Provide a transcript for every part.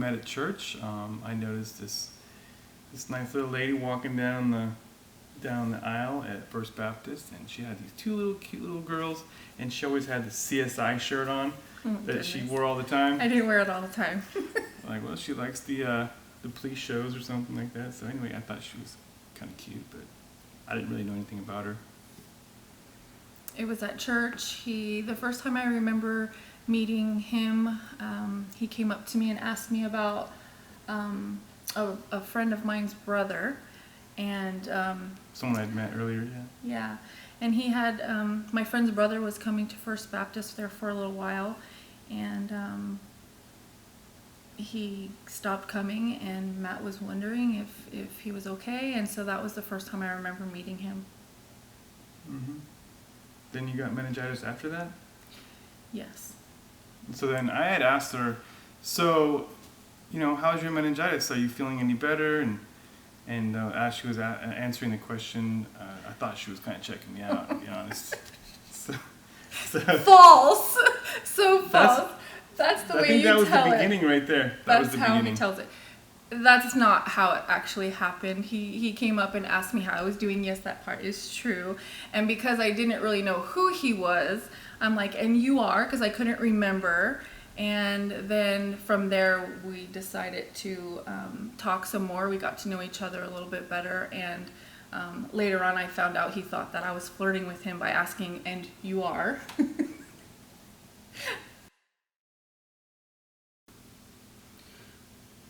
met at church. I noticed this nice little lady walking down the aisle at First Baptist, and she had these two cute little girls, and she always had the CSI shirt on that she wore all the time. I didn't wear it all the time. Like, well, she likes the police shows or something like that. So anyway, I thought she was kind of cute, but I didn't really know anything about her. It was at church. The first time I remember meeting him, he came up to me and asked me about a friend of mine's brother, and Someone I'd met earlier, yeah, and he had my friend's brother was coming to First Baptist there for a little while, and he stopped coming, and Matt was wondering if he was okay, and so that was the first time I remember meeting him. Mm-hmm. Then you got meningitis after that? Yes. So then I had asked her, so, how's your meningitis? Are you feeling any better? And as she was answering the question, I thought she was kind of checking me out, to be honest. So false. So false. That's the way you tell it. I think that was the beginning right there. That's how he tells it. That's not how it actually happened. He came up and asked me how I was doing. Yes, that part is true. And because I didn't really know who he was, I'm like, and you are, because I couldn't remember. And then from there, we decided to talk some more. We got to know each other a little bit better. And later on, I found out he thought that I was flirting with him by asking, and you are.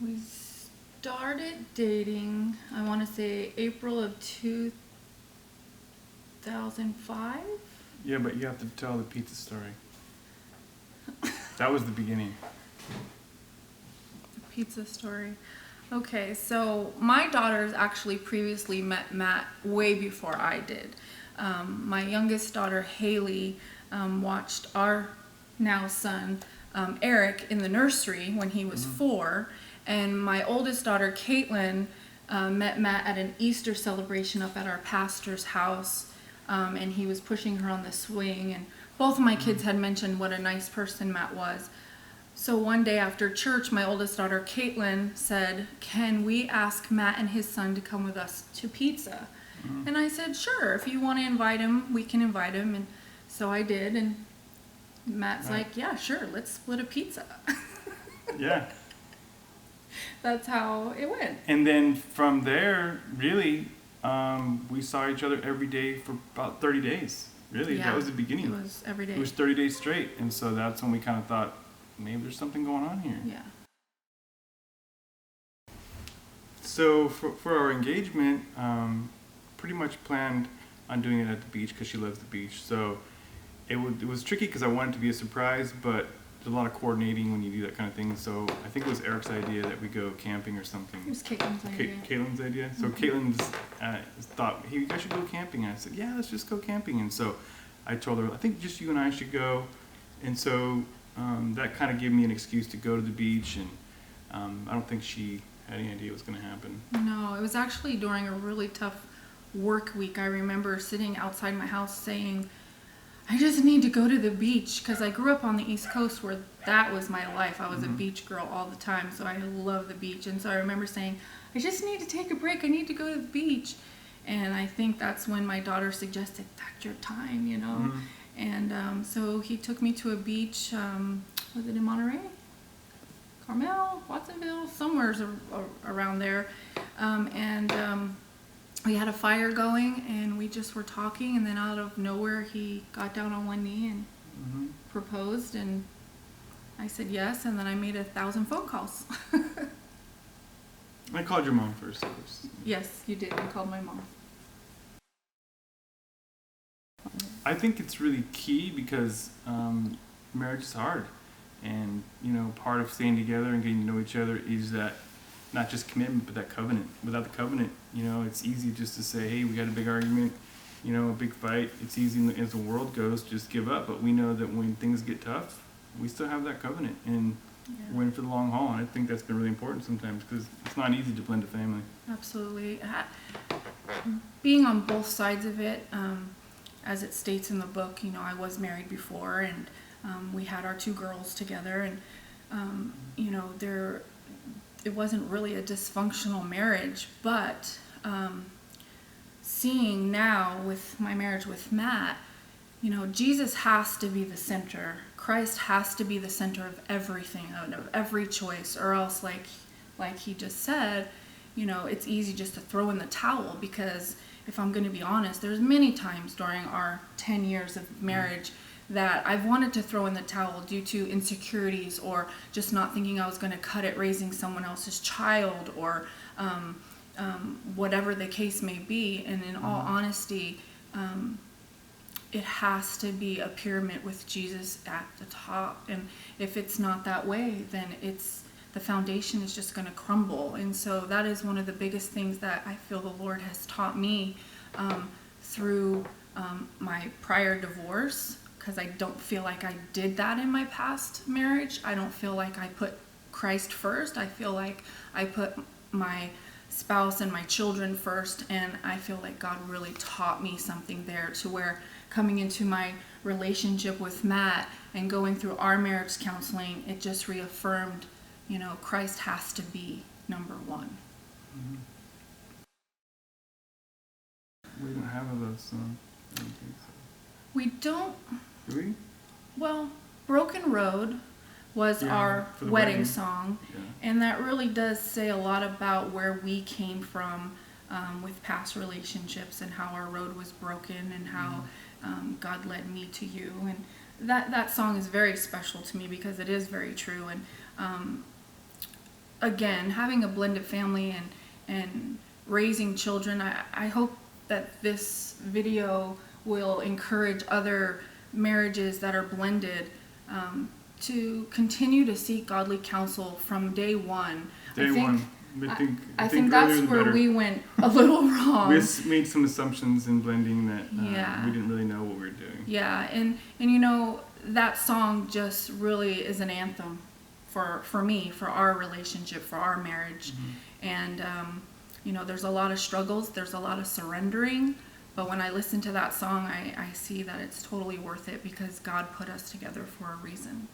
We started dating, I want to say April of 2005. Yeah, but you have to tell the pizza story. That was the beginning. The pizza story. Okay, so my daughters actually previously met Matt way before I did. My youngest daughter, Haley, watched our now son, Eric, in the nursery when he was 4. And my oldest daughter, Caitlin, met Matt at an Easter celebration up at our pastor's house. And he was pushing her on the swing. And both of my kids had mentioned what a nice person Matt was. So one day after church, my oldest daughter, Caitlin, said, "Can we ask Matt and his son to come with us to pizza?" And I said, "Sure, if you want to invite him, we can invite him." And so I did. And Matt's like, "Yeah, sure, let's split a pizza." Yeah. That's how it went. And then from there, really, we saw each other every day for about 30 days. Really, Yeah, that was the beginning. It was every day. It was 30 days straight. And so that's when we kind of thought, maybe there's something going on here. Yeah. So for our engagement, pretty much planned on doing it at the beach because she loves the beach. So it was tricky because I wanted it to be a surprise, but there's a lot of coordinating when you do that kind of thing. So I think it was Eric's idea that we go camping or something. It was Caitlin's idea. Caitlin's idea. So Caitlin's thought, hey, you guys should go camping. And I said, yeah, let's just go camping. And so I told her, I think just you and I should go. And so that kind of gave me an excuse to go to the beach. And I don't think she had any idea what was going to happen. No, it was actually during a really tough work week. I remember sitting outside my house saying, I just need to go to the beach, because I grew up on the East Coast where that was my life. I was a beach girl all the time, so I love the beach. And so I remember saying, I just need to take a break. I need to go to the beach. And I think that's when my daughter suggested, that's your time, you know. And so he took me to a beach, was it in Monterey? Carmel, Watsonville, somewhere around there. We had a fire going, and we just were talking, and then out of nowhere he got down on one knee and proposed, and I said yes, and then I made 1,000 phone calls. I called your mom first, of course. Yes, you did. I called my mom. I think it's really key because marriage is hard, and part of staying together and getting to know each other is that not just commitment, but that covenant. Without the covenant, it's easy just to say, hey, we had a big argument, a big fight. It's easy as the world goes, just give up. But we know that when things get tough, we still have that covenant, and we're in for the long haul. And I think that's been really important sometimes because it's not easy to blend a family. Absolutely. Being on both sides of it, as it states in the book, I was married before, and we had our 2 girls together, and it wasn't really a dysfunctional marriage, but seeing now with my marriage with Matt, you know, Jesus has to be the center. Christ has to be the center of everything, of every choice, or else, like he just said, you know, it's easy just to throw in the towel. Because if I'm going to be honest, there's many times during our 10 years of marriage that I've wanted to throw in the towel due to insecurities, or just not thinking I was going to cut it raising someone else's child, or whatever the case may be. And in all honesty, it has to be a pyramid with Jesus at the top. And if it's not that way, then the foundation is just going to crumble. And so that is one of the biggest things that I feel the Lord has taught me through my prior divorce, because I don't feel like I did that in my past marriage. I don't feel like I put Christ first. I feel like I put my spouse and my children first, and I feel like God really taught me something there, to where coming into my relationship with Matt and going through our marriage counseling, it just reaffirmed, you know, Christ has to be number one. Mm-hmm. We don't have a love song. I don't think so. We don't. Do we? Well, Broken Road was our wedding song, and that really does say a lot about where we came from with past relationships, and how our road was broken, and how God led me to you. And that song is very special to me, because it is very true. And again, having a blended family and raising children, I hope that this video will encourage other marriages that are blended to continue to seek godly counsel from day one. I think that's where we went a little wrong. We made some assumptions in blending that we didn't really know what we were doing. Yeah, and you know, that song just really is an anthem for me, for our relationship, for our marriage. Mm-hmm. And you know, there's a lot of struggles, there's a lot of surrendering, but when I listen to that song, I see that it's totally worth it, because God put us together for a reason.